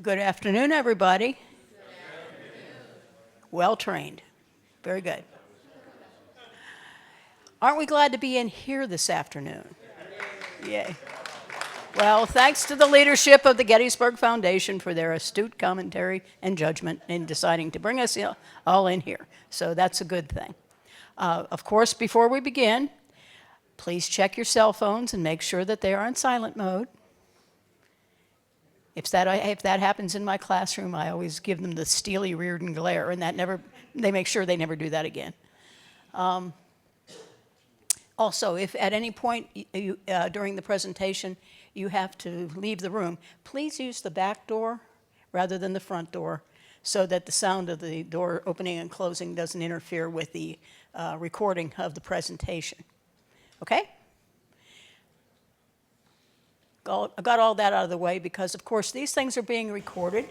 Good afternoon, everybody. Good afternoon. Well trained. Very good. Aren't we glad to be in here this afternoon? Yay. Well, thanks to the leadership of the Gettysburg Foundation for their astute commentary and judgment in deciding to bring us all in here. So that's a good thing. Of course, before we begin, please check your cell phones and make sure that they are in silent mode. If that happens in my classroom, I always give them the steely Reardon glare, and they make sure they never do that again. Also, if at any point during the presentation you have to leave the room, please use the back door rather than the front door so that the sound of the door opening and closing doesn't interfere with the recording of the presentation. Okay? I got all that out of the way because, of course, these things are being recorded.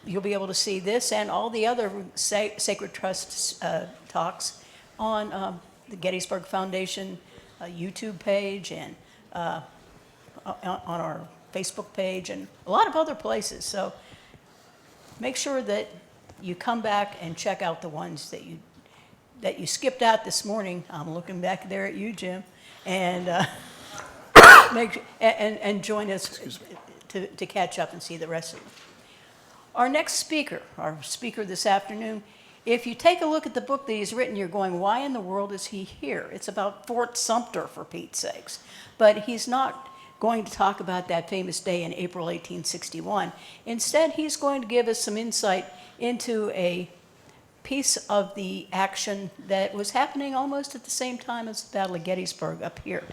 You'll be able to see this and all the other Sacred Trust talks on the Gettysburg Foundation YouTube page and on our Facebook page and a lot of other places. So make sure that you come back and check out the ones that you skipped out this morning. I'm looking back there at you, Jim, and and join us to catch up and see the rest of them. Our next speaker, this afternoon, if you take a look at the book that he's written, you're going, why in the world is he here? It's about Fort Sumter, for Pete's sakes. But he's not going to talk about that famous day in April 1861. Instead, he's going to give us some insight into a piece of the action that was happening almost at the same time as the Battle of Gettysburg up here.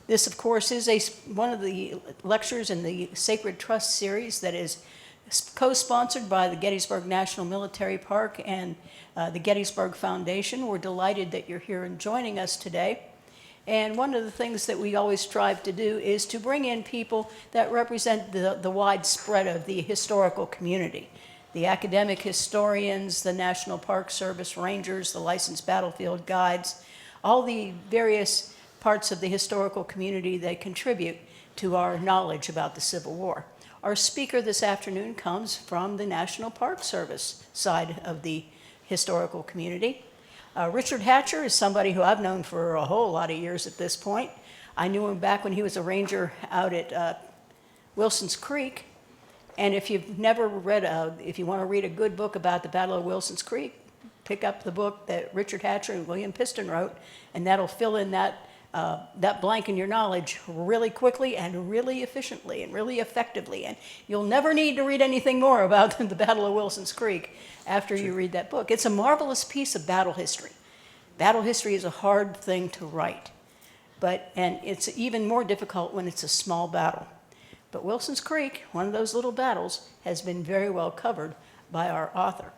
This, of course, is one of the lectures in the Sacred Trust series that is co-sponsored by the Gettysburg National Military Park and the Gettysburg Foundation. We're delighted that you're here and joining us today. And one of the things that we always strive to do is to bring in people that represent the wide spread of the historical community. The academic historians, the National Park Service rangers, the licensed battlefield guides, all the various parts of the historical community that contribute to our knowledge about the Civil War. Our speaker this afternoon comes from the National Park Service side of the historical community. Richard Hatcher is somebody who I've known for a whole lot of years at this point. I knew him back when he was a ranger out at Wilson's Creek. And if you've never read, if you want to read a good book about the Battle of Wilson's Creek, pick up the book that Richard Hatcher and William Piston wrote, and that'll fill in that blank in your knowledge really quickly and really efficiently and really effectively. And you'll never need to read anything more about the Battle of Wilson's Creek after you read that book. It's a marvelous piece of battle history. Battle history is a hard thing to write, and it's even more difficult when it's a small battle. But Wilson's Creek, one of those little battles, has been very well covered by our author.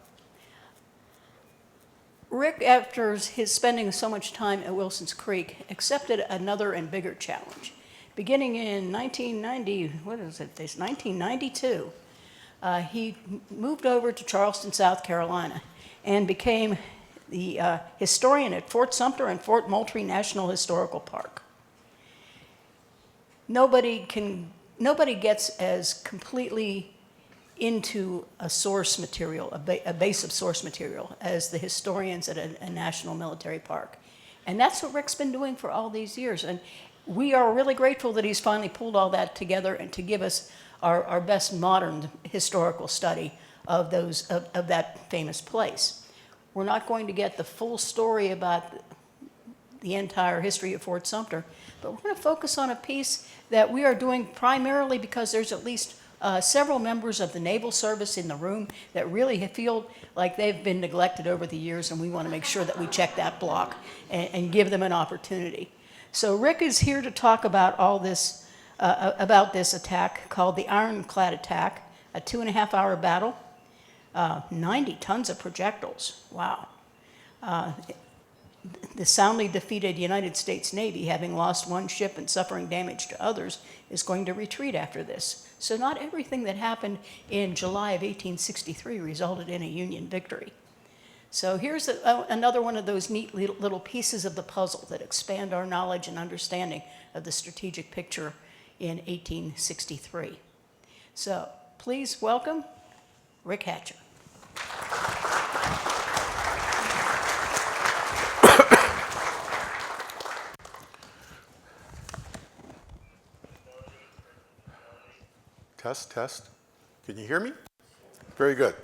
Rick, after his spending so much time at Wilson's Creek, accepted another and bigger challenge. Beginning in 1992, he moved over to Charleston, South Carolina, and became the historian at Fort Sumter and Fort Moultrie National Historical Park. Nobody gets as completely into a source material, a base of source material, as the historians at a national military park. And that's what Rick's been doing for all these years. And we are really grateful that he's finally pulled all that together and to give us our best modern historical study of that famous place. We're not going to get the full story about the entire history of Fort Sumter, but we're going to focus on a piece that we are doing primarily because there's at least several members of the Naval Service in the room that really feel like they've been neglected over the years, and we want to make sure that we check that block and give them an opportunity. So Rick is here to talk about all this, about this attack called the Ironclad Attack, a 2.5-hour battle, 90 tons of projectiles. Wow. The soundly defeated United States Navy, having lost one ship and suffering damage to others, is going to retreat after this. So not everything that happened in July of 1863 resulted in a Union victory. So here's another one of those neat little pieces of the puzzle that expand our knowledge and understanding of the strategic picture in 1863. So please welcome Rick Hatcher. Test, test. Can you hear me? Very good.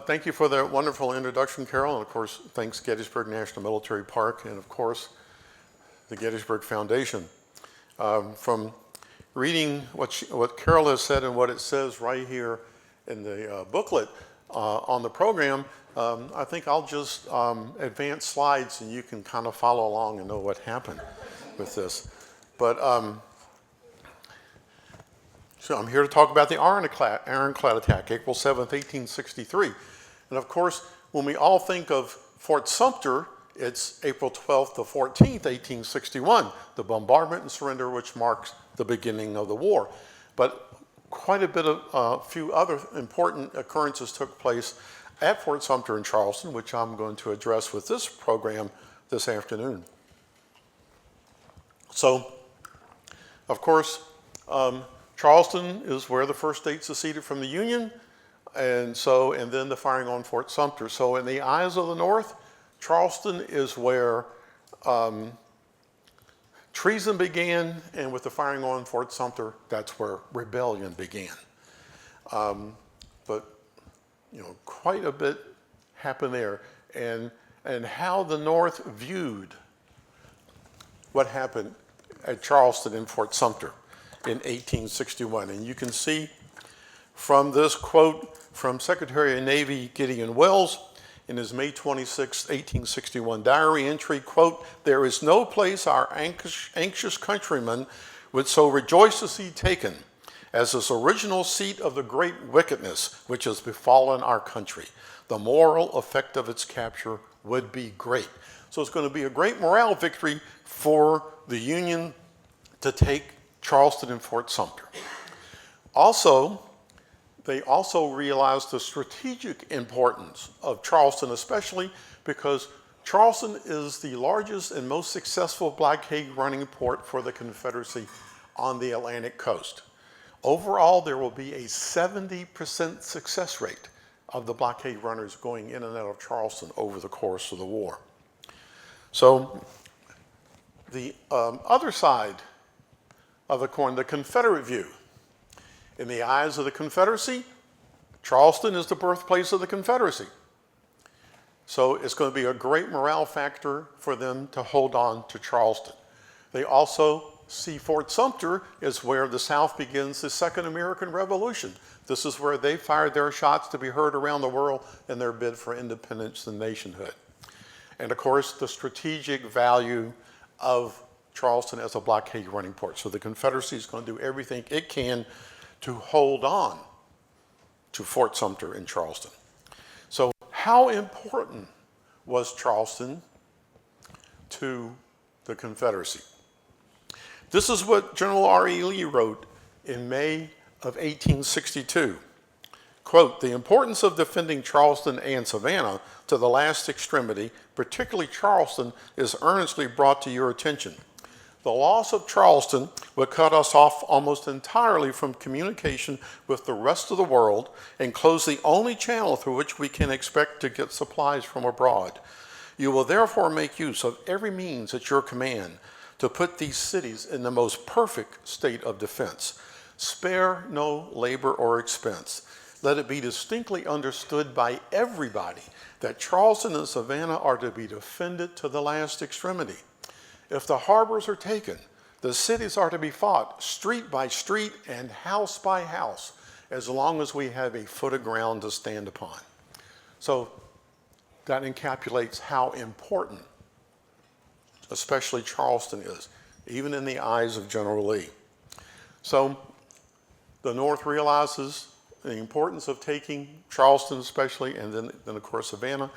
Thank you for that wonderful introduction, Carol. And of course, thanks Gettysburg National Military Park and of course, the Gettysburg Foundation. From reading what Carol has said and what it says right here in the booklet on the program, I think I'll just advance slides and you can kind of follow along and know what happened with this. But so I'm here to talk about the Ironclad Attack, April 7th, 1863. And of course, when we all think of Fort Sumter, it's April 12th to 14th, 1861, the bombardment and surrender which marks the beginning of the war. But quite a bit of a few other important occurrences took place at Fort Sumter in Charleston, which I'm going to address with this program this afternoon. So, of course, Charleston is where the first state seceded from the Union, and then the firing on Fort Sumter. So in the eyes of the North, Charleston is where treason began, and with the firing on Fort Sumter, that's where rebellion began. But quite a bit happened there, and how the North viewed what happened at Charleston and Fort Sumter in 1861. And you can see from this quote from Secretary of Navy Gideon Welles in his May 26, 1861 diary entry, quote, "There is no place our anxious countrymen would so rejoice to see taken as this original seat of the great wickedness which has befallen our country. The moral effect of its capture would be great." So it's going to be a great morale victory for the Union to take Charleston and Fort Sumter. Also, they also realized the strategic importance of Charleston, especially because Charleston is the largest and most successful blockade running port for the Confederacy on the Atlantic coast. Overall, there will be a 70% success rate of the blockade runners going in and out of Charleston over the course of the war. So the other side of the coin, the Confederate view. In the eyes of the Confederacy, Charleston is the birthplace of the Confederacy. So it's going to be a great morale factor for them to hold on to Charleston. They also see Fort Sumter as where the South begins the Second American Revolution. This is where they fired their shots to be heard around the world in their bid for independence and nationhood. And of course, the strategic value of Charleston as a blockade running port. So the Confederacy is going to do everything it can to hold on to Fort Sumter in Charleston. So how important was Charleston to the Confederacy? This is what General R.E. Lee wrote in May of 1862. Quote, "The importance of defending Charleston and Savannah to the last extremity, particularly Charleston, is earnestly brought to your attention. The loss of Charleston would cut us off almost entirely from communication with the rest of the world and close the only channel through which we can expect to get supplies from abroad. You will therefore make use of every means at your command to put these cities in the most perfect state of defense. Spare no labor or expense. Let it be distinctly understood by everybody that Charleston and Savannah are to be defended to the last extremity. If the harbors are taken, the cities are to be fought street by street and house by house, as long as we have a foot of ground to stand upon." So that encapsulates how important, especially Charleston is, even in the eyes of General Lee. So the North realizes the importance of taking Charleston especially, and then of course Savannah.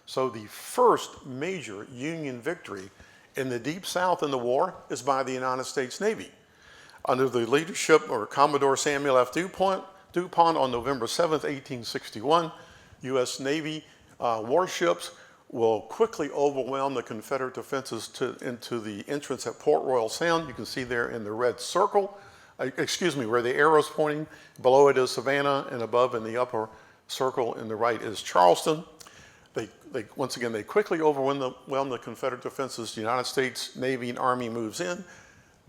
So the first major Union victory in the Deep South in the war is by the United States Navy. Under the leadership of Commodore Samuel F. DuPont on November 7th, 1861, U.S. Navy warships will quickly overwhelm the Confederate defenses into the entrance at Port Royal Sound. You can see there in the red circle, excuse me, where the arrow's pointing, below it is Savannah, and above in the upper circle in the right is Charleston. Once again, they quickly overwhelm the Confederate defenses. The United States Navy and Army moves in.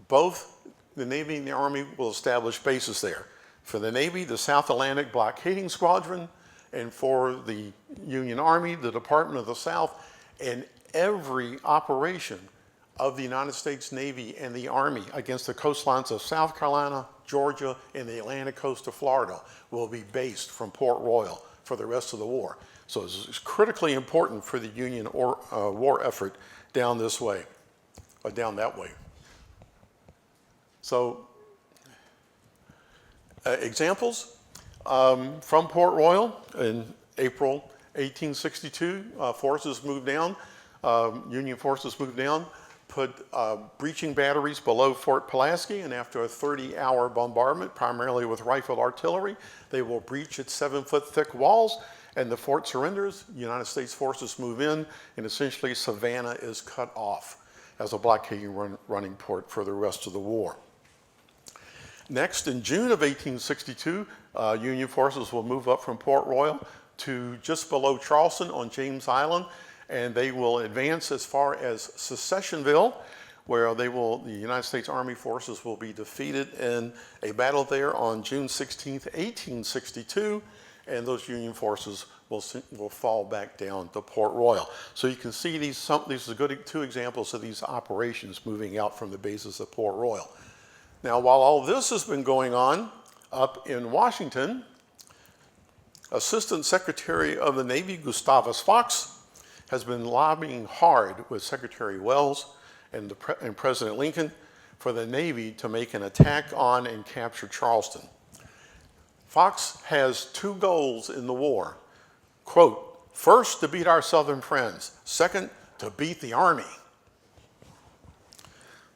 Both the Navy and the Army will establish bases there. For the Navy, the South Atlantic Blockading Squadron, and for the Union Army, the Department of the South, and every operation of the United States Navy and the Army against the coastlines of South Carolina, Georgia, and the Atlantic coast of Florida will be based from Port Royal for the rest of the war. So it's critically important for the Union war effort down this way, or down that way. So examples from Port Royal in April 1862, forces moved down, Union forces moved down, put breaching batteries below Fort Pulaski, and after a 30-hour bombardment, primarily with rifle artillery, they will breach its 7-foot thick walls, and the fort surrenders. United States forces move in, and essentially Savannah is cut off as a blockading running port for the rest of the war. Next, in June of 1862, Union forces will move up from Port Royal to just below Charleston on James Island, and they will advance as far as Secessionville, where the United States Army forces will be defeated in a battle there on June 16th, 1862, and those Union forces will fall back down to Port Royal. So you can see these are good two examples of these operations moving out from the bases of Port Royal. Now, while all this has been going on up in Washington, Assistant Secretary of the Navy Gustavus Fox has been lobbying hard with Secretary Wells and President Lincoln for the Navy to make an attack on and capture Charleston. Fox has two goals in the war. Quote, first, to beat our Southern friends. Second, to beat the Army.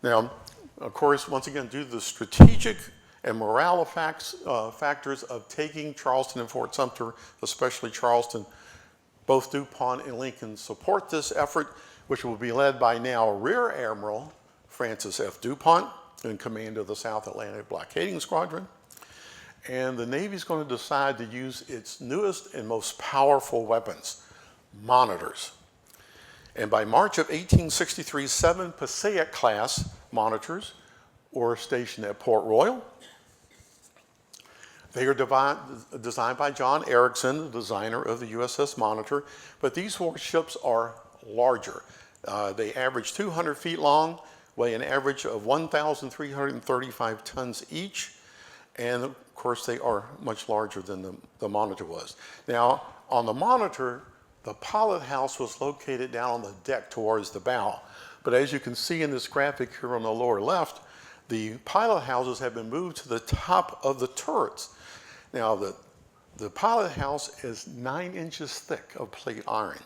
Now, of course, once again, due to the strategic and morale factors of taking Charleston and Fort Sumter, especially Charleston, both DuPont and Lincoln support this effort, which will be led by now Rear Admiral Francis F. DuPont in command of the South Atlantic Blockading Squadron. And the Navy's going to decide to use its newest and most powerful weapons, monitors. And by March of 1863, 7 Passaic-class monitors were stationed at Port Royal. They are designed by John Erickson, the designer of the USS Monitor, but these warships are larger. They average 200 feet long, weigh an average of 1,335 tons each, and of course they are much larger than the Monitor was. Now, on the Monitor, the pilot house was located down on the deck towards the bow, but as you can see in this graphic here on the lower left, the pilot houses have been moved to the top of the turrets. Now, the pilot house is 9 inches thick of plate iron.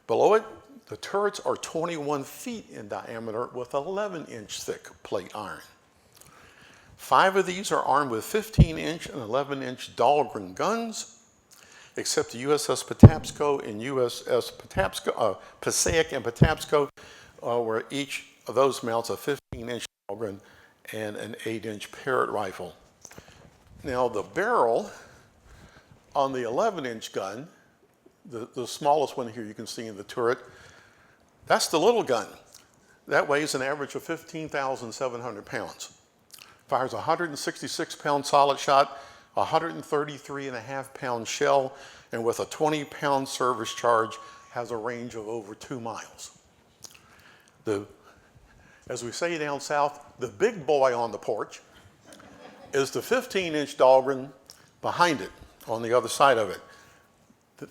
Below it, the turrets are 21 feet in diameter with 11-inch thick plate iron. 5 of these are armed with 15-inch and 11-inch Dahlgren guns, except the USS Patapsco and USS Passaic and Patapsco, where each of those mounts a 15-inch Dahlgren and an 8-inch Parrott rifle. Now, the barrel on the 11-inch gun, the smallest one here you can see in the turret, that's the little gun. That weighs an average of 15,700 pounds. Fires a 166-pound solid shot, 133.5-pound shell, and with a 20-pound service charge, has a range of over 2 miles. As we say down south, the big boy on the porch is the 15-inch Dahlgren behind it, on the other side of it.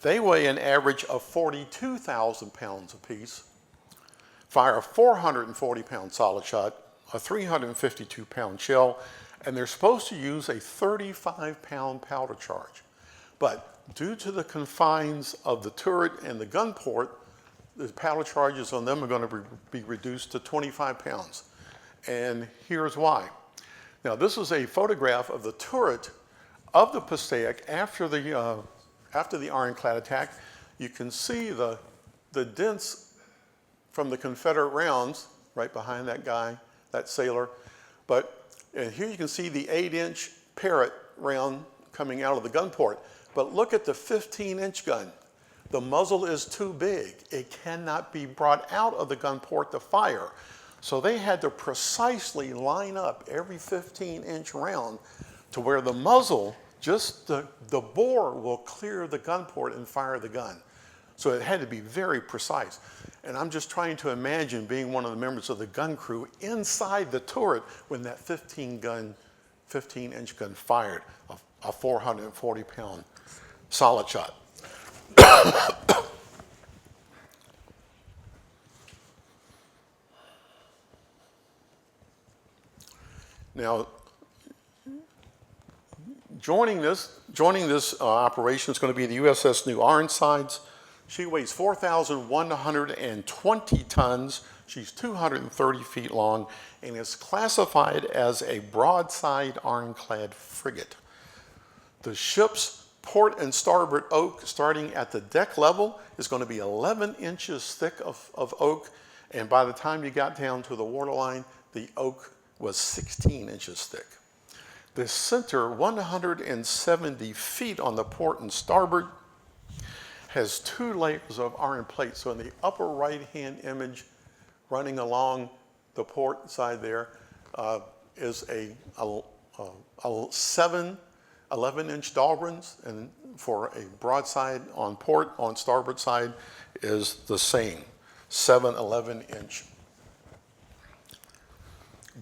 They weigh an average of 42,000 pounds apiece, fire a 440-pound solid shot, a 352-pound shell, and they're supposed to use a 35-pound powder charge. But due to the confines of the turret and the gun port, the powder charges on them are going to be reduced to 25 pounds. And here's why. Now, this is a photograph of the turret of the Passaic after the Ironclad attack. You can see the dents from the Confederate rounds right behind that guy, that sailor. But And here you can see the 8-inch Parrott round coming out of the gun port. But look at the 15-inch gun. The muzzle is too big. It cannot be brought out of the gun port to fire. So they had to precisely line up every 15-inch round to where the muzzle, just the bore will clear the gun port and fire the gun. So it had to be very precise. And I'm just trying to imagine being one of the members of the gun crew inside the turret when that 15-inch gun fired a 440-pound solid shot. Now, joining this operation is going to be the USS New Ironsides. She weighs 4,120 tons. She's 230 feet long and is classified as a broadside ironclad frigate. The ship's port and starboard oak, starting at the deck level, is going to be 11 inches thick of oak, and by the time you got down to the waterline, the oak was 16 inches thick. The center, 170 feet on the port and starboard, has 2 layers of iron plate. So in the upper right-hand image, running along the port side there, is a 11-inch Dahlgrens, and for a broadside on port, on starboard side, is the same, 11-inch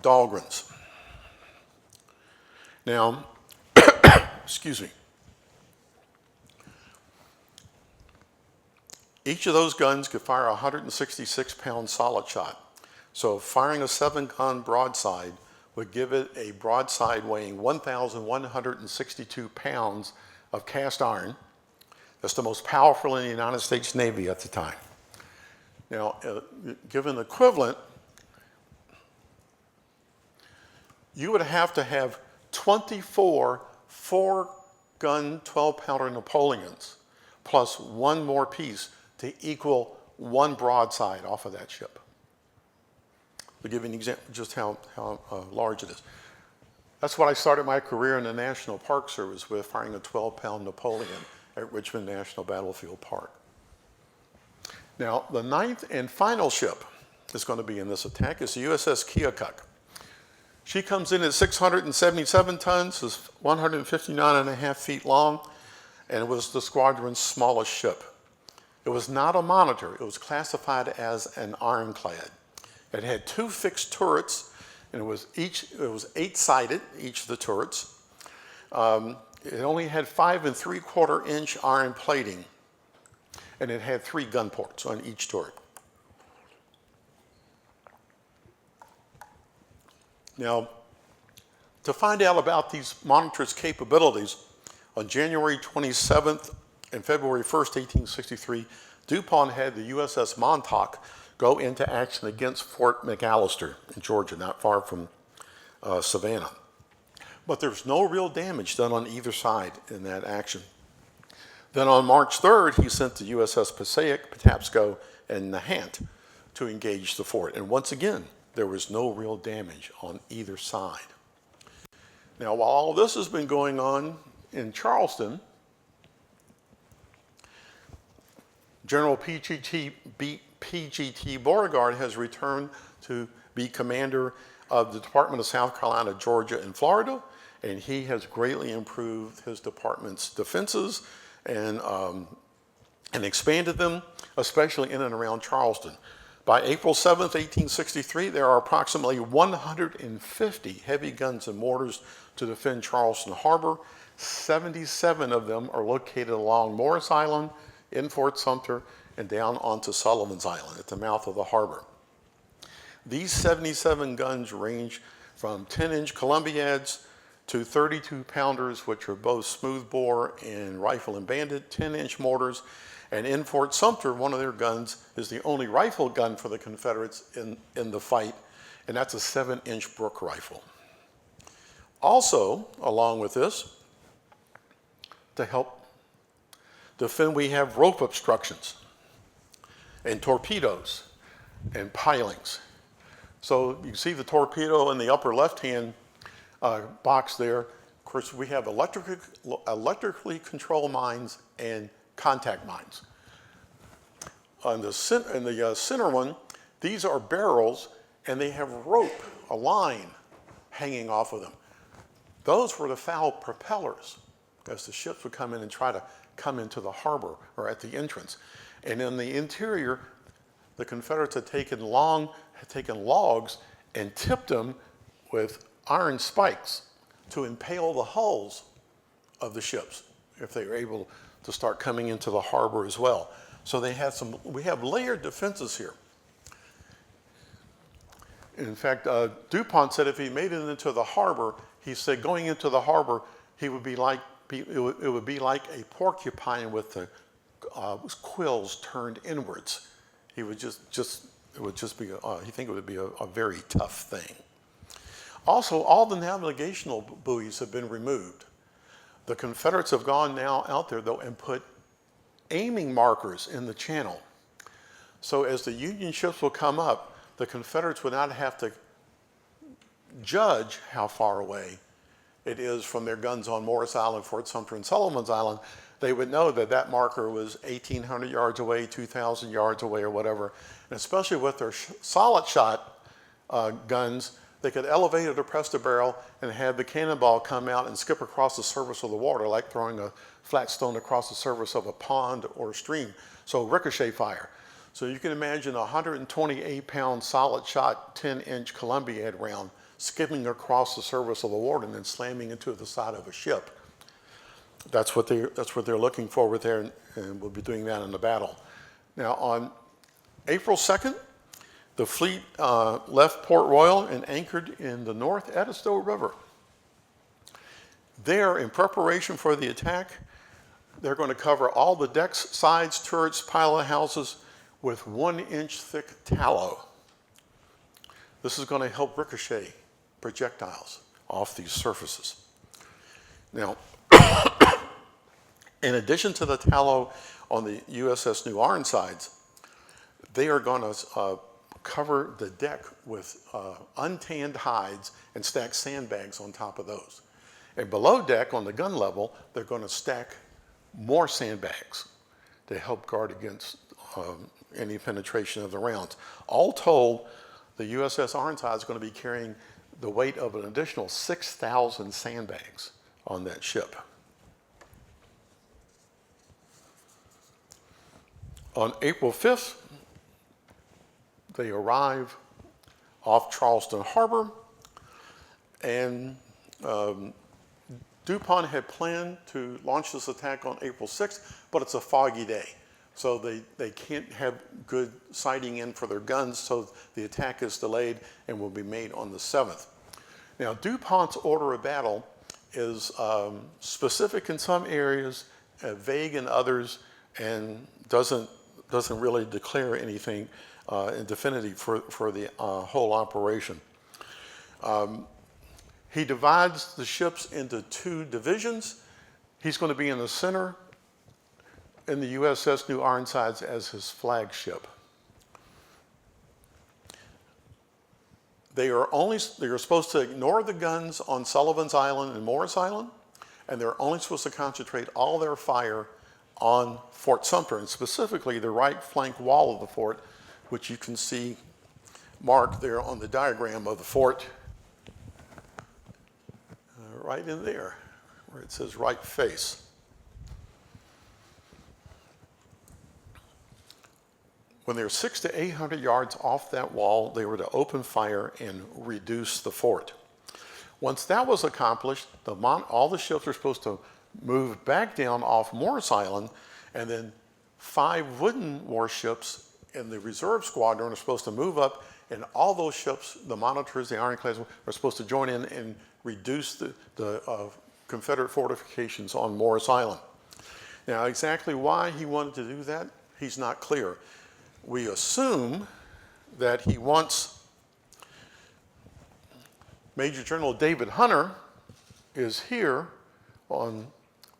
Dahlgrens. Now, excuse me. Each of those guns could fire a 166-pound solid shot. So firing a 7-gun broadside would give it a broadside weighing 1,162 pounds of cast iron. That's the most powerful in the United States Navy at the time. Now, given equivalent, you would have to have 24 4-gun 12-pounder Napoleons plus 1 more piece to equal 1 broadside off of that ship. To give you an example just how large it is. That's what I started my career in the National Park Service with, firing a 12-pound Napoleon at Richmond National Battlefield Park. Now, the 9th and final ship is going to be in this attack is the USS Keokuk. She comes in at 677 tons, is 159.5 feet long, and was the squadron's smallest ship. It was not a monitor. It was classified as an ironclad. It had 2 fixed turrets, and it was 8-sided, each of the turrets. It only had 5 3/4-inch iron plating, and it had 3 gun ports on each turret. Now, to find out about these monitors' capabilities, on January 27th and February 1st, 1863, DuPont had the USS Montauk go into action against Fort McAllister in Georgia, not far from Savannah. But there's no real damage done on either side in that action. Then on March 3rd, he sent the USS Passaic, Patapsco, and Nahant to engage the fort. And once again, there was no real damage on either side. Now, while all this has been going on in Charleston, General PGT Beauregard has returned to be commander of the Department of South Carolina, Georgia, and Florida, and he has greatly improved his department's defenses and expanded them, especially in and around Charleston. By April 7th, 1863, there are approximately 150 heavy guns and mortars to defend Charleston Harbor. 77 of them are located along Morris Island, in Fort Sumter, and down onto Sullivan's Island at the mouth of the harbor. These 77 guns range from 10-inch Columbiads to 32-pounders, which are both smoothbore and rifle and banded, 10-inch mortars. And in Fort Sumter, one of their guns is the only rifle gun for the Confederates in the fight, and that's a 7-inch Brooke rifle. Also, along with this, to help defend, we have rope obstructions and torpedoes and pilings. So you see the torpedo in the upper left-hand box there. Of course, we have electrically controlled mines and contact mines. On the center one, these are barrels, and they have rope, a line, hanging off of them. Those were the foul propellers, as the ships would come in and try to come into the harbor or at the entrance. And in the interior, the Confederates had taken logs and tipped them with iron spikes to impale the hulls of the ships if they were able to start coming into the harbor as well. So we have layered defenses here. In fact, DuPont said if he made it into the harbor, he said going into the harbor, it would be like a porcupine with the quills turned inwards. He would he think it would be a very tough thing. Also, all the navigational buoys have been removed. The Confederates have gone now out there, though, and put aiming markers in the channel. So as the Union ships will come up, the Confederates would not have to judge how far away it is from their guns on Morris Island, Fort Sumter, and Sullivan's Island. They would know that that marker was 1,800 yards away, 2,000 yards away, or whatever. And especially with their solid shot guns, they could elevate it or press the barrel and have the cannonball come out and skip across the surface of the water, like throwing a flat stone across the surface of a pond or a stream. So ricochet fire. So you can imagine a 128-pound solid shot, 10-inch Columbiad round skipping across the surface of the water and then slamming into the side of a ship. That's what they're looking for with there, and we'll be doing that in the battle. Now, on April 2nd, the fleet left Port Royal and anchored in the North Edisto River. There, in preparation for the attack, they're going to cover all the decks, sides, turrets, pilot houses with 1-inch thick tallow. This is going to help ricochet projectiles off these surfaces. Now, in addition to the tallow on the USS New Ironsides, they are going to cover the deck with untanned hides and stack sandbags on top of those. And below deck, on the gun level, they're going to stack more sandbags to help guard against any penetration of the rounds. All told, the USS Ironside is going to be carrying the weight of an additional 6,000 sandbags on that ship. On April 5th, they arrive off Charleston Harbor, and DuPont had planned to launch this attack on April 6th, but it's a foggy day. So they can't have good sighting in for their guns, so the attack is delayed and will be made on the 7th. Now, DuPont's order of battle is specific in some areas, vague in others, and doesn't really declare anything in definitive for the whole operation. He divides the ships into 2 divisions. He's going to be in the center in the USS New Ironsides as his flagship. They are supposed to ignore the guns on Sullivan's Island and Morris Island, and they're only supposed to concentrate all their fire on Fort Sumter, and specifically the right flank wall of the fort, which you can see marked there on the diagram of the fort, right in there, where it says right face. When they're 600 to 800 yards off that wall, they were to open fire and reduce the fort. Once that was accomplished, all the ships are supposed to move back down off Morris Island, and then 5 wooden warships in the reserve squadron are supposed to move up, and all those ships, the monitors, the ironclads, are supposed to join in and reduce the Confederate fortifications on Morris Island. Now, exactly why he wanted to do that, he's not clear. We assume that he wants Major General David Hunter is here in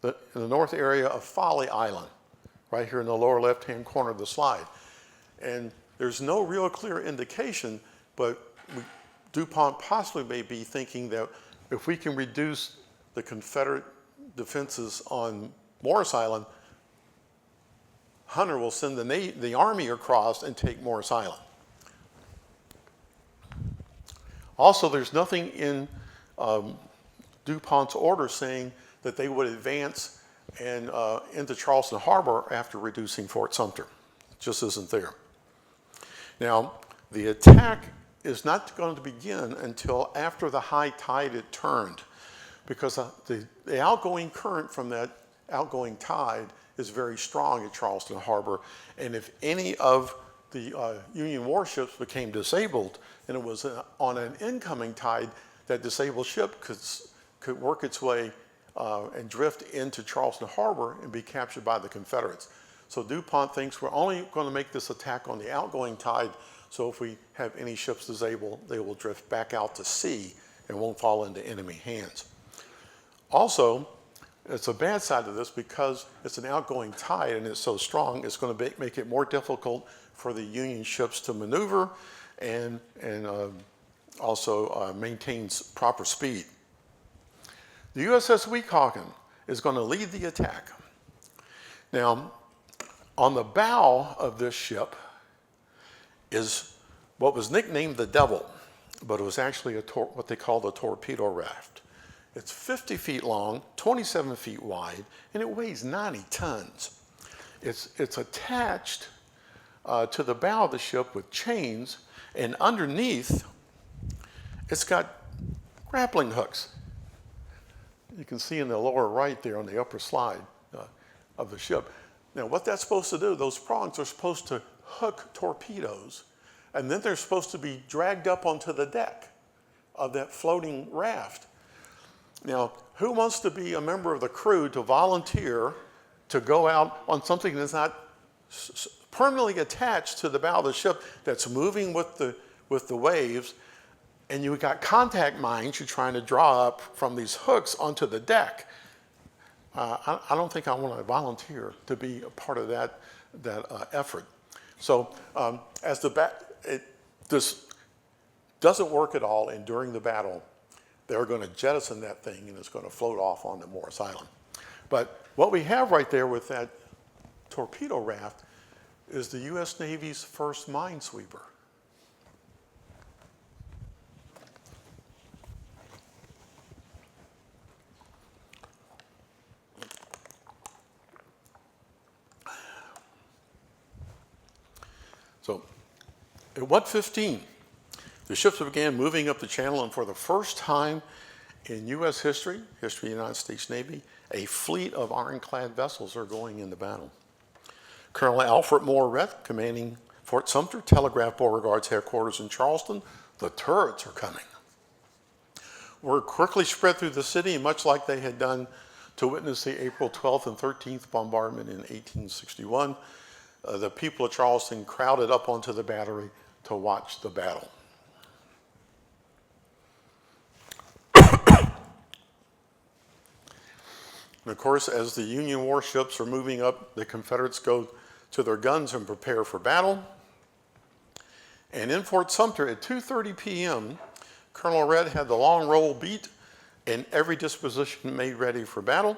the north area of Folly Island, right here in the lower left-hand corner of the slide. And there's no real clear indication, but DuPont possibly may be thinking that if we can reduce the Confederate defenses on Morris Island, Hunter will send the Army across and take Morris Island. Also, there's nothing in DuPont's order saying that they would advance and into Charleston Harbor after reducing Fort Sumter. It just isn't there. Now, the attack is not going to begin until after the high tide had turned, because the outgoing current from that outgoing tide is very strong at Charleston Harbor, and if any of the Union warships became disabled and it was on an incoming tide, that disabled ship could work its way and drift into Charleston Harbor and be captured by the Confederates. So DuPont thinks we're only going to make this attack on the outgoing tide, so if we have any ships disabled, they will drift back out to sea and won't fall into enemy hands. Also, it's a bad side of this because it's an outgoing tide and it's so strong, it's going to make it more difficult for the Union ships to maneuver and also maintains proper speed. The USS Weehawken is going to lead the attack. Now, on the bow of this ship is what was nicknamed the Devil, but it was actually what they called a torpedo raft. It's 50 feet long, 27 feet wide, and it weighs 90 tons. It's attached to the bow of the ship with chains, and underneath, it's got grappling hooks. You can see in the lower right there on the upper slide of the ship. Now, what that's supposed to do, those prongs are supposed to hook torpedoes, and then they're supposed to be dragged up onto the deck of that floating raft. Now, who wants to be a member of the crew to volunteer to go out on something that's not permanently attached to the bow of the ship, that's moving with the waves, and you've got contact mines you're trying to draw up from these hooks onto the deck? I don't think I want to volunteer to be a part of that effort. So this doesn't work at all, and during the battle, they're going to jettison that thing and it's going to float off onto Morris Island. But what we have right there with that torpedo raft is the U.S. Navy's first minesweeper. So at 1:15, the ships began moving up the channel, and for the first time in U.S. history of the United States Navy, a fleet of ironclad vessels are going into battle. Colonel Alfred Moore Rhett, commanding Fort Sumter, telegraphed Beauregard's headquarters in Charleston, "The turrets are coming." Word quickly spread through the city, much like they had done to witness the April 12th and 13th bombardment in 1861. The people of Charleston crowded up onto the battery to watch the battle. And of course, as the Union warships are moving up, the Confederates go to their guns and prepare for battle. And in Fort Sumter at 2:30 p.m., Colonel Rhett had the long roll beat and every disposition made ready for battle.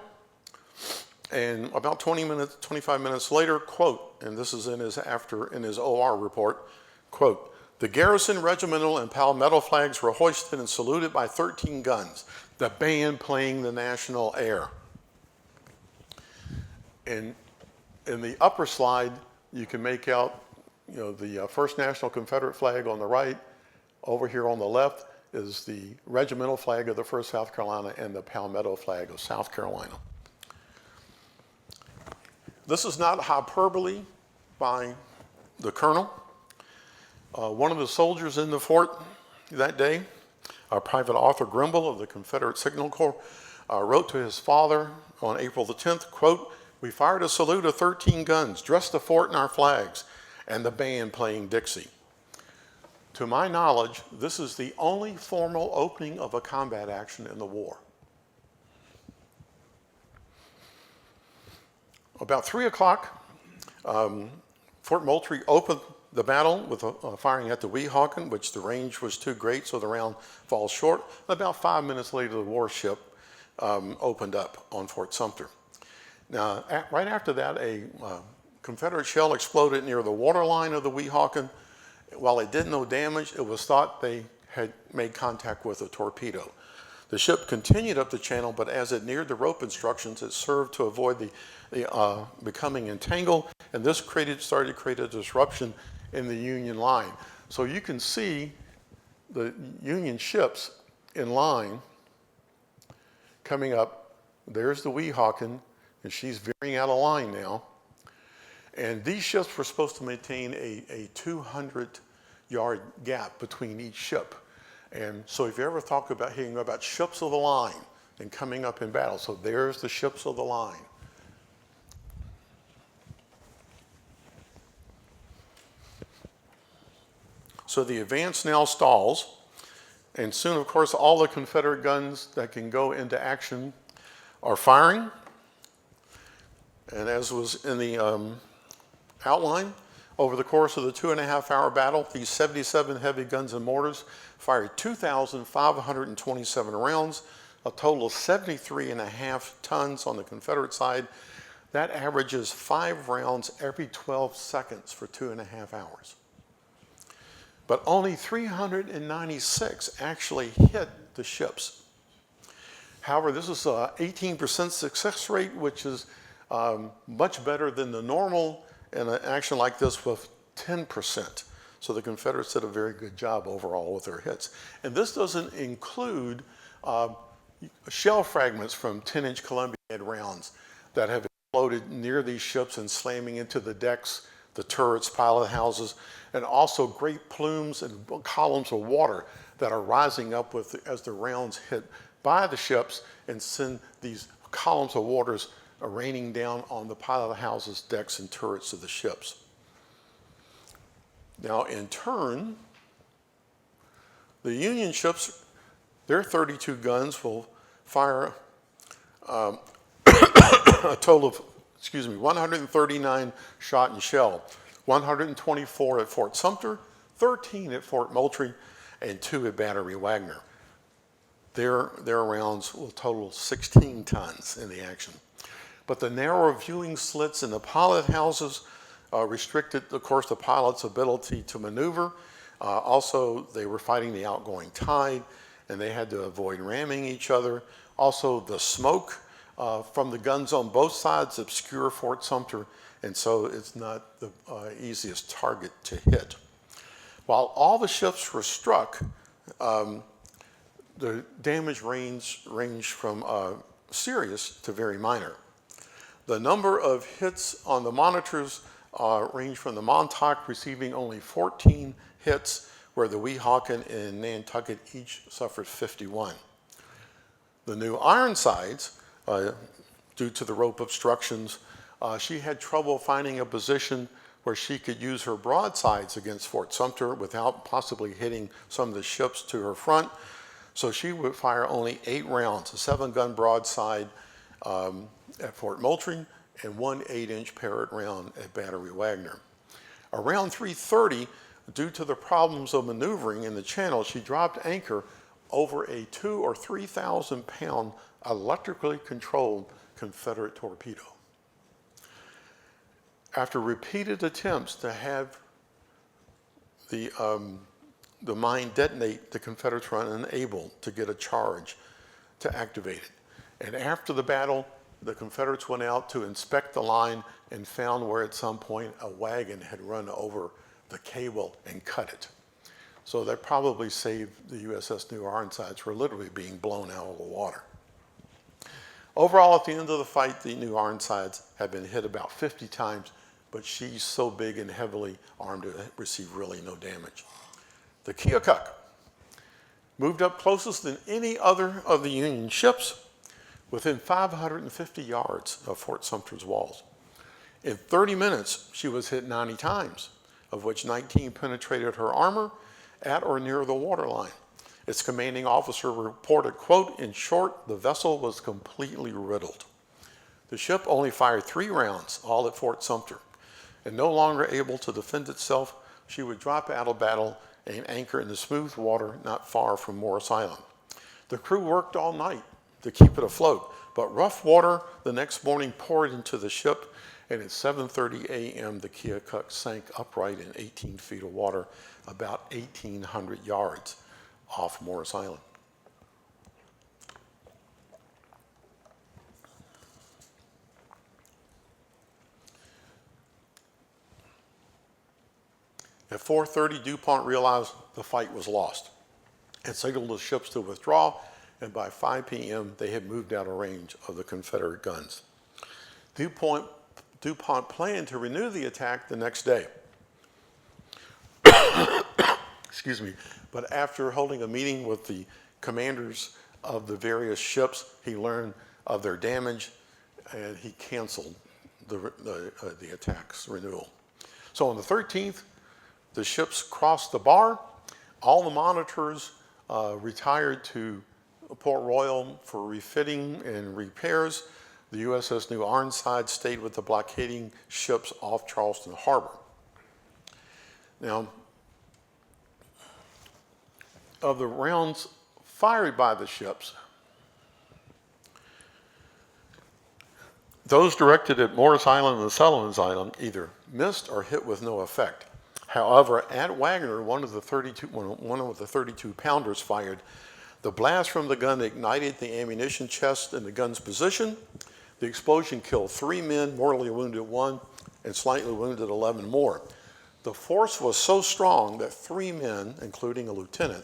And about 25 minutes later, quote, and this is in his OR report, quote, "The garrison, regimental, and palmetto flags were hoisted and saluted by 13 guns, the band playing the national air." And in the upper slide, you can make out, the First National Confederate flag on the right. Over here on the left is the regimental flag of the 1st South Carolina and the palmetto flag of South Carolina. This is not hyperbole by the colonel. One of the soldiers in the fort that day, Private Arthur Grimble of the Confederate Signal Corps, wrote to his father on April the 10th, quote, "We fired a salute of 13 guns, dressed the fort in our flags, and the band playing Dixie." To my knowledge, this is the only formal opening of a combat action in the war. About 3 o'clock, Fort Moultrie opened the battle with firing at the Weehawken, which the range was too great, so the round falls short. About 5 minutes later, the warship opened up on Fort Sumter. Now, right after that, a Confederate shell exploded near the waterline of the Weehawken. While it did no damage, it was thought they had made contact with a torpedo. The ship continued up the channel, but as it neared the rope instructions, it served to avoid the becoming entangled, and this started to create a disruption in the Union line. So you can see the Union ships in line coming up. There's the Weehawken, and she's veering out of line now. And these ships were supposed to maintain a 200-yard gap between each ship. And so if you ever talk about hearing about ships of the line and coming up in battle, so there's the ships of the line. So the advance now stalls, and soon, of course, all the Confederate guns that can go into action are firing. And as was in the outline, over the course of the 2.5-hour battle, these 77 heavy guns and mortars fired 2,527 rounds, a total of 73.5 tons on the Confederate side. That averages 5 rounds every 12 seconds for 2.5 hours. But only 396 actually hit the ships. However, this is an 18% success rate, which is much better than the normal in an action like this with 10%. So the Confederates did a very good job overall with their hits. And this doesn't include shell fragments from 10-inch Columbia head rounds that have exploded near these ships and slamming into the decks, the turrets, pilot houses, and also great plumes and columns of water that are rising up as the rounds hit by the ships and send these columns of waters raining down on the pilot houses, decks, and turrets of the ships. Now, in turn, the Union ships, their 32 guns will fire a total of, 139 shot and shell, 124 at Fort Sumter, 13 at Fort Moultrie, and 2 at Battery Wagner. Their rounds will total 16 tons in the action. But the narrow viewing slits in the pilot houses restricted, of course, the pilot's ability to maneuver. Also, they were fighting the outgoing tide, and they had to avoid ramming each other. Also, the smoke from the guns on both sides obscure Fort Sumter, and so it's not the easiest target to hit. While all the ships were struck, the damage ranged from serious to very minor. The number of hits on the monitors range from the Montauk receiving only 14 hits, where the Weehawken and Nantucket each suffered 51. The new Ironsides, due to the rope obstructions, she had trouble finding a position where she could use her broadsides against Fort Sumter without possibly hitting some of the ships to her front. So she would fire only 8 rounds, a 7-gun broadside at Fort Moultrie and 1 8-inch Parrott round at Battery Wagner. Around 3:30, due to the problems of maneuvering in the channel, she dropped anchor over a 2,000 or 3,000 pound electrically controlled Confederate torpedo. After repeated attempts to have the mine detonate, the Confederates were unable to get a charge to activate it. And after the battle, the Confederates went out to inspect the line and found where at some point a wagon had run over the cable and cut it. So that probably saved the USS New Ironsides from literally being blown out of the water. Overall, at the end of the fight, the New Ironsides had been hit about 50 times, but she's so big and heavily armed to receive really no damage. The Keokuk moved up closest than any other of the Union ships, within 550 yards of Fort Sumter's walls. In 30 minutes, she was hit 90 times, of which 19 penetrated her armor at or near the waterline. Its commanding officer reported, quote, "In short, the vessel was completely riddled." The ship only fired 3 rounds, all at Fort Sumter. and no longer able to defend itself, she would drop out of battle and anchor in the smooth water not far from Morris Island. The crew worked all night to keep it afloat, but rough water the next morning poured into the ship, and at 7:30 a.m. the Keokuk sank upright in 18 feet of water, about 1,800 yards off Morris Island. At 4:30, DuPont realized the fight was lost and signaled the ships to withdraw, and by 5 p.m. they had moved out of range of the Confederate guns. DuPont planned to renew the attack the next day. Excuse me. But after holding a meeting with the commanders of the various ships, he learned of their damage, and he canceled the attack's renewal. So on the 13th, the ships crossed the bar. All the monitors retired to Port Royal for refitting and repairs. The USS New Ironside stayed with the blockading ships off Charleston Harbor. Now, of the rounds fired by the ships, those directed at Morris Island and Sullivan's Island either missed or hit with no effect. However, at Wagner, one of the 32-pounders fired. The blast from the gun ignited the ammunition chest in the gun's position. The explosion killed 3 men, mortally wounded 1, and slightly wounded 11 more. The force was so strong that 3 men, including a lieutenant,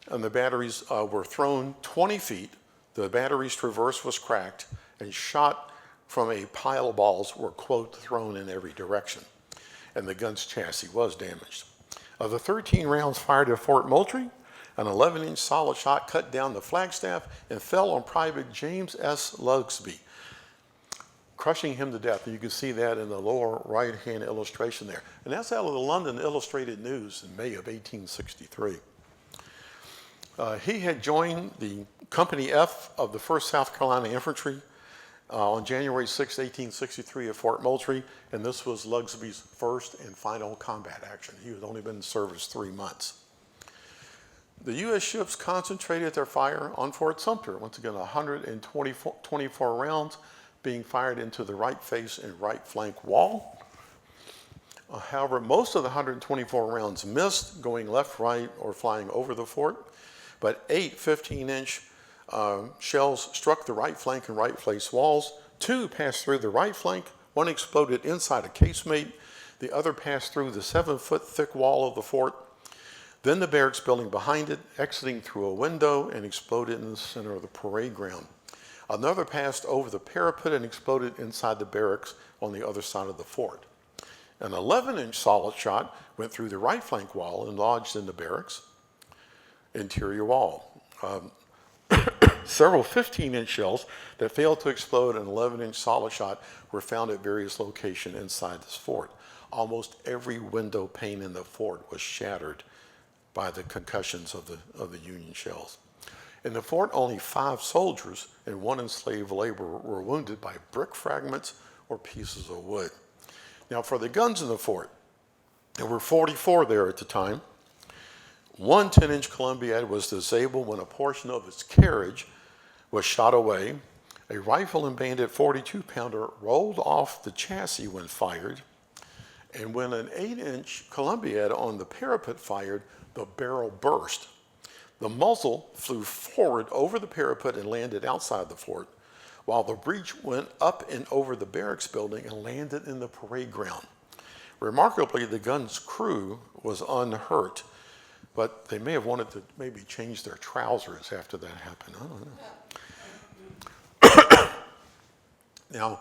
and the batteries were thrown 20 feet. The battery's traverse was cracked, and shot from a pile of balls were, quote, thrown in every direction. And the gun's chassis was damaged. Of the 13 rounds fired at Fort Moultrie, an 11-inch solid shot cut down the flagstaff and fell on Private James S. Lugsby, crushing him to death. And you can see that in the lower right-hand illustration there. And that's out of the London Illustrated News in May of 1863. He had joined the Company F of the 1st South Carolina Infantry on January 6, 1863 at Fort Moultrie, and this was Lugsby's first and final combat action. He had only been in service 3 months. The U.S. ships concentrated their fire on Fort Sumter. Once again, 124 rounds being fired into the right face and right flank wall. However, most of the 124 rounds missed, going left, right, or flying over the fort, but 8 15-inch shells struck the right flank and right face walls. 2 passed through the right flank. 1 exploded inside a casemate. The other passed through the 7-foot thick wall of the fort. Then the barracks building behind it, exiting through a window and exploded in the center of the parade ground. Another passed over the parapet and exploded inside the barracks on the other side of the fort. An 11-inch solid shot went through the right flank wall and lodged in the barracks interior wall. Several 15-inch shells that failed to explode an 11-inch solid shot were found at various locations inside this fort. Almost every window pane in the fort was shattered by the concussions of the Union shells. In the fort, only 5 soldiers and 1 enslaved laborer were wounded by brick fragments or pieces of wood. Now, for the guns in the fort, there were 44 there at the time. 1 10-inch Columbiad was disabled when a portion of its carriage was shot away. A rifle and banded 42-pounder rolled off the chassis when fired. And when an 8-inch Columbiad on the parapet fired, the barrel burst. The muzzle flew forward over the parapet and landed outside the fort, while the breech went up and over the barracks building and landed in the parade ground. Remarkably, the gun's crew was unhurt, but they may have wanted to maybe change their trousers after that happened. I don't know. Now,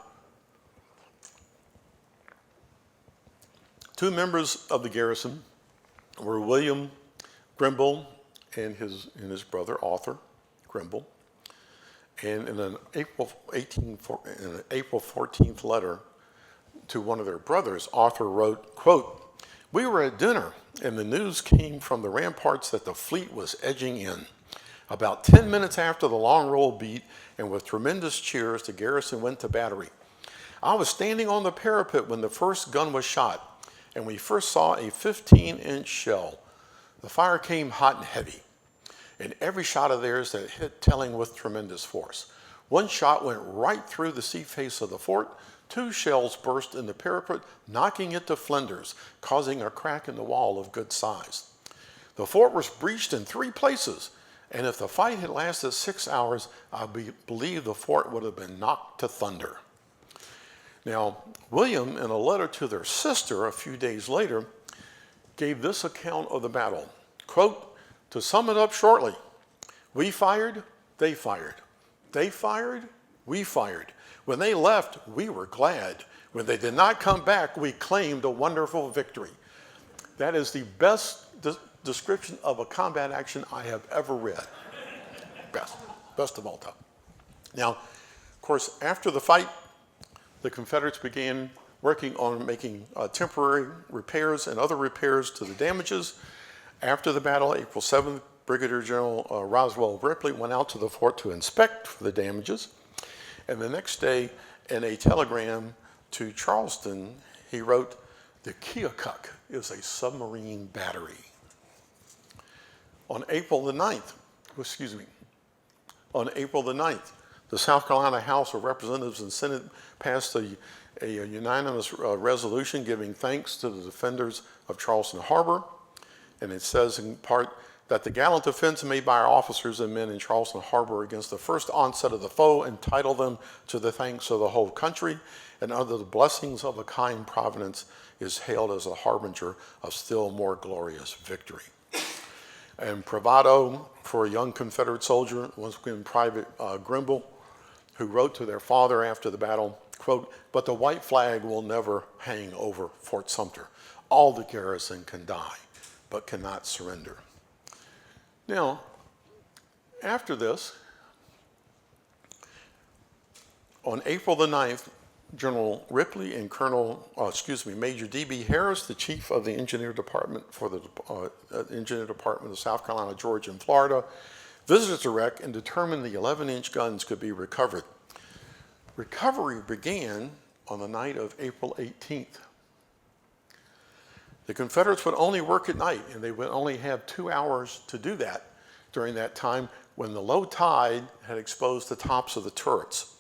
2 members of the garrison were William Grimble and his brother Arthur Grimble. And in an April 14th letter to one of their brothers, Arthur wrote, quote, "We were at dinner, and the news came from the ramparts that the fleet was edging in. About 10 minutes after the long roll beat, and with tremendous cheers, the garrison went to battery. I was standing on the parapet when the first gun was shot, and we first saw a 15-inch shell. The fire came hot and heavy, and every shot of theirs that hit telling with tremendous force. One shot went right through the sea face of the fort. 2 shells burst in the parapet, knocking it to flinders, causing a crack in the wall of good size. The fort was breached in 3 places, and if the fight had lasted 6 hours, I believe the fort would have been knocked to thunder. Now, William, in a letter to their sister a few days later, gave this account of the battle. Quote, "To sum it up shortly, we fired, they fired. They fired, we fired. When they left, we were glad. When they did not come back, we claimed a wonderful victory." That is the best description of a combat action I have ever read. Best of all time. Now, of course, after the fight, the Confederates began working on making temporary repairs and other repairs to the damages. After the battle, April 7th, Brigadier General Roswell Ripley went out to the fort to inspect for the damages. And the next day, in a telegram to Charleston, he wrote, "The Keokuk is a submarine battery." On April the 9th, the South Carolina House of Representatives and Senate passed a unanimous resolution giving thanks to the defenders of Charleston Harbor. And it says in part that the gallant defense made by our officers and men in Charleston Harbor against the first onset of the foe entitle them to the thanks of the whole country, and under the blessings of a kind providence is hailed as a harbinger of still more glorious victory. And bravado for a young Confederate soldier, once again Private Grimble, who wrote to their father after the battle, quote, "But the white flag will never hang over Fort Sumter. All the garrison can die, but cannot surrender." Now, after this, on April the 9th, General Ripley and Major D.B. Harris, the chief of the engineer department for the engineer department of South Carolina, Georgia, and Florida, visited the wreck and determined the 11-inch guns could be recovered. Recovery began on the night of April 18th. The Confederates would only work at night, and they would only have 2 hours to do that during that time when the low tide had exposed the tops of the turrets.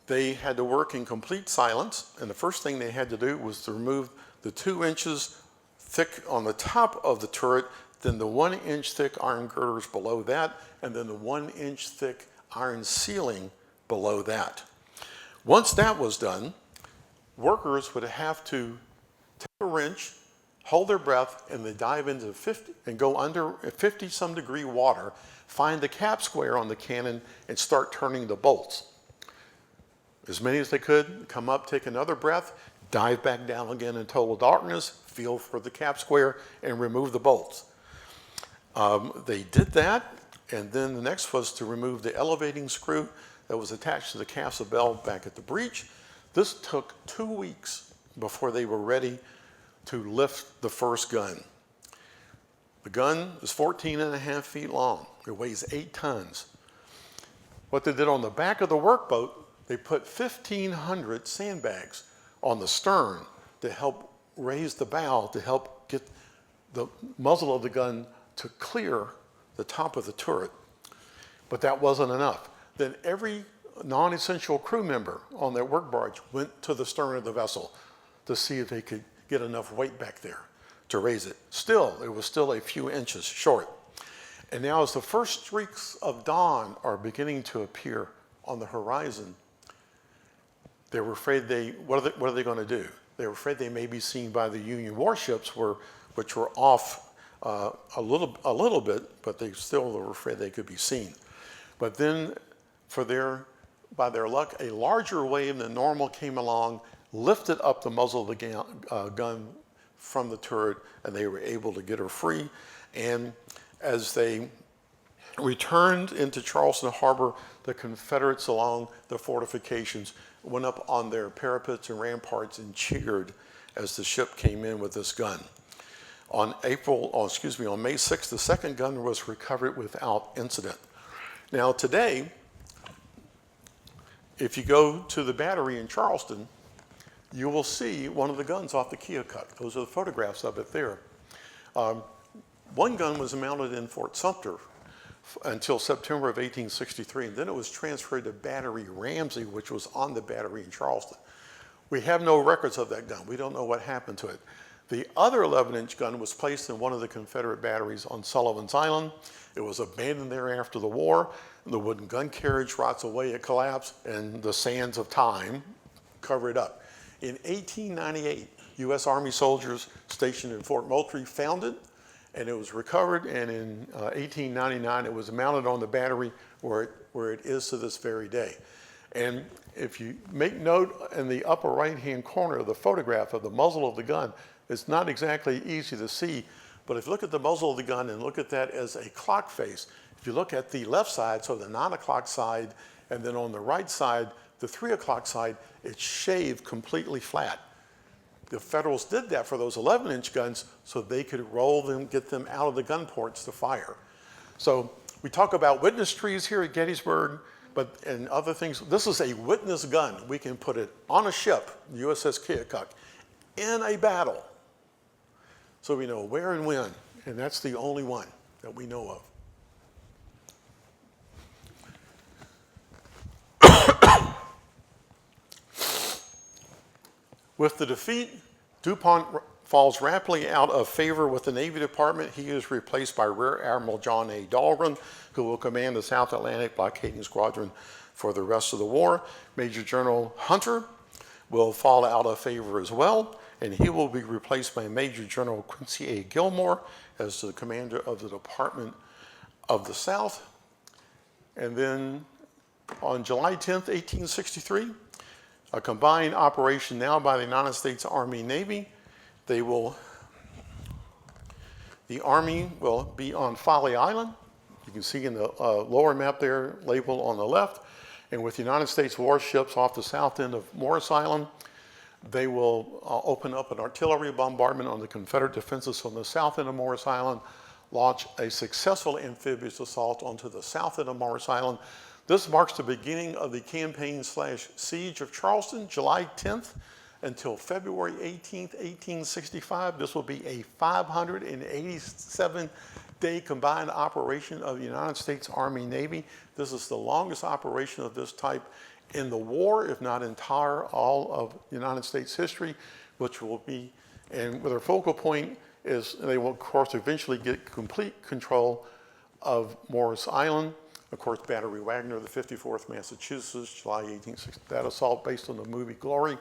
They had to work in complete silence, and the first thing they had to do was to remove the 2 inches thick on the top of the turret, then the 1-inch thick iron girders below that, and then the 1-inch thick iron ceiling below that. Once that was done, workers would have to take a wrench, hold their breath, and they dive into 50 and go under 50-some degree water, find the cap square on the cannon, and start turning the bolts. As many as they could, come up, take another breath, dive back down again in total darkness, feel for the cap square, and remove the bolts. They did that, and then the next was to remove the elevating screw that was attached to the castle bell back at the breech. This took 2 weeks before they were ready to lift the first gun. The gun is 14.5 feet long. It weighs 8 tons. What they did on the back of the workboat, they put 1,500 sandbags on the stern to help raise the bow, to help get the muzzle of the gun to clear the top of the turret. But that wasn't enough. Then every non-essential crew member on that work barge went to the stern of the vessel to see if they could get enough weight back there to raise it. Still, it was still a few inches short. And now as the first streaks of dawn are beginning to appear on the horizon, they were afraid what are they going to do? They were afraid they may be seen by the Union warships, which were off a little bit, but they still were afraid they could be seen. But then, by their luck, a larger wave than normal came along, lifted up the muzzle of the gun from the turret, and they were able to get her free. And as they returned into Charleston Harbor, the Confederates along the fortifications went up on their parapets and ramparts and cheered as the ship came in with this gun. On May 6th, the second gun was recovered without incident. Now today, if you go to the battery in Charleston, you will see one of the guns off the Keokuk. Those are the photographs of it there. One gun was mounted in Fort Sumter until September of 1863, and then it was transferred to Battery Ramsey, which was on the battery in Charleston. We have no records of that gun. We don't know what happened to it. The other 11-inch gun was placed in one of the Confederate batteries on Sullivan's Island. It was abandoned there after the war. The wooden gun carriage rots away, it collapsed, and the sands of time cover it up. In 1898, U.S. Army soldiers stationed in Fort Moultrie found it, and it was recovered, and in 1899, it was mounted on the battery where it is to this very day. And if you make note in the upper right-hand corner of the photograph of the muzzle of the gun, it's not exactly easy to see, but if you look at the muzzle of the gun and look at that as a clock face, if you look at the left side, so the 9 o'clock side, and then on the right side, the 3 o'clock side, it's shaved completely flat. The Federals did that for those 11-inch guns so they could roll them, get them out of the gun ports to fire. So we talk about witness trees here at Gettysburg, and other things. This is a witness gun. We can put it on a ship, USS Keokuk, in a battle. So we know where and when, and that's the only one that we know of. With the defeat, DuPont falls rapidly out of favor with the Navy Department. He is replaced by Rear Admiral John A. Dahlgren, who will command the South Atlantic Blockading Squadron for the rest of the war. Major General Hunter will fall out of favor as well, and he will be replaced by Major General Quincy A. Gilmore as the commander of the Department of the South. And then on July 10th, 1863, a combined operation now by the United States Army Navy. The Army will be on Folly Island. You can see in the lower map there, labeled on the left. And with the United States warships off the south end of Morris Island, they will open up an artillery bombardment on the Confederate defenses on the south end of Morris Island, launch a successful amphibious assault onto the south end of Morris Island. This marks the beginning of the campaign/siege of Charleston, July 10th until February 18th, 1865. This will be a 587-day combined operation of the United States Army Navy. This is the longest operation of this type in the war, if not entire all of United States history, which will be, and with their focal point is they will, of course, eventually get complete control of Morris Island. Of course, Battery Wagner, the 54th Massachusetts, July 1860, that assault based on the movie Glory.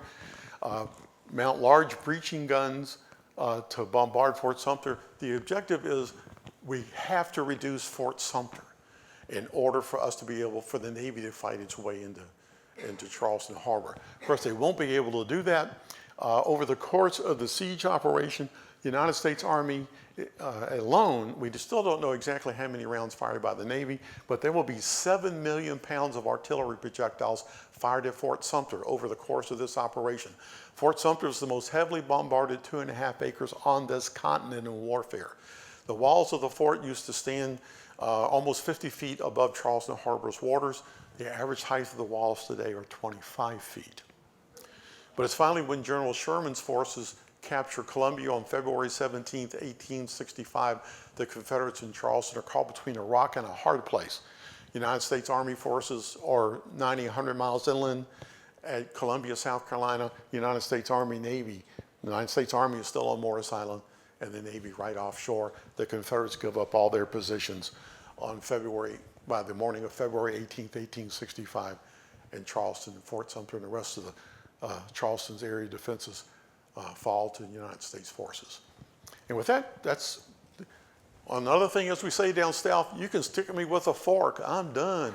Mount large breaching guns to bombard Fort Sumter. The objective is we have to reduce Fort Sumter in order for us to be able, for the Navy to fight its way into Charleston Harbor. Of course, they won't be able to do that. Over the course of the siege operation, the United States Army alone, we still don't know exactly how many rounds fired by the Navy, but there will be 7 million pounds of artillery projectiles fired at Fort Sumter over the course of this operation. Fort Sumter is the most heavily bombarded 2.5 acres on this continent in warfare. The walls of the fort used to stand almost 50 feet above Charleston Harbor's waters. The average height of the walls today are 25 feet. But it's finally when General Sherman's forces capture Columbia on February 17th, 1865, the Confederates in Charleston are caught between a rock and a hard place. United States Army forces are 90, 100 miles inland at Columbia, South Carolina. United States Army Navy. The United States Army is still on Morris Island, and the Navy right offshore. The Confederates give up all their positions by the morning of February 18th, 1865, in Charleston, Fort Sumter, and the rest of the Charleston's area defenses fall to the United States forces. And with that, that's another thing, as we say down south, you can stick me with a fork, I'm done.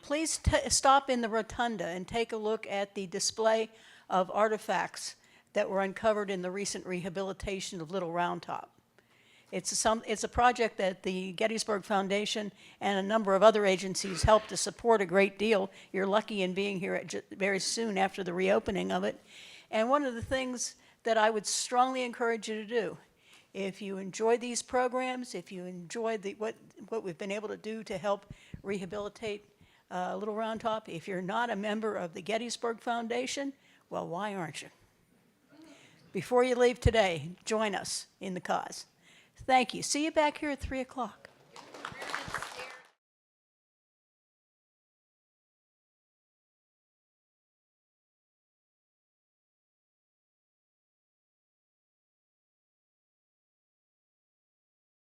Please stop in the rotunda and take a look at the display of artifacts that were uncovered in the recent rehabilitation of Little Round Top. It's a project that the Gettysburg Foundation and a number of other agencies helped to support a great deal. You're lucky in being here very soon after the reopening of it. And one of the things that I would strongly encourage you to do. If you enjoy these programs, if you enjoy what we've been able to do to help rehabilitate Little Round Top, if you're not a member of the Gettysburg Foundation, well, why aren't you? Before you leave today, join us in the cause. Thank you. See you back here at 3 o'clock.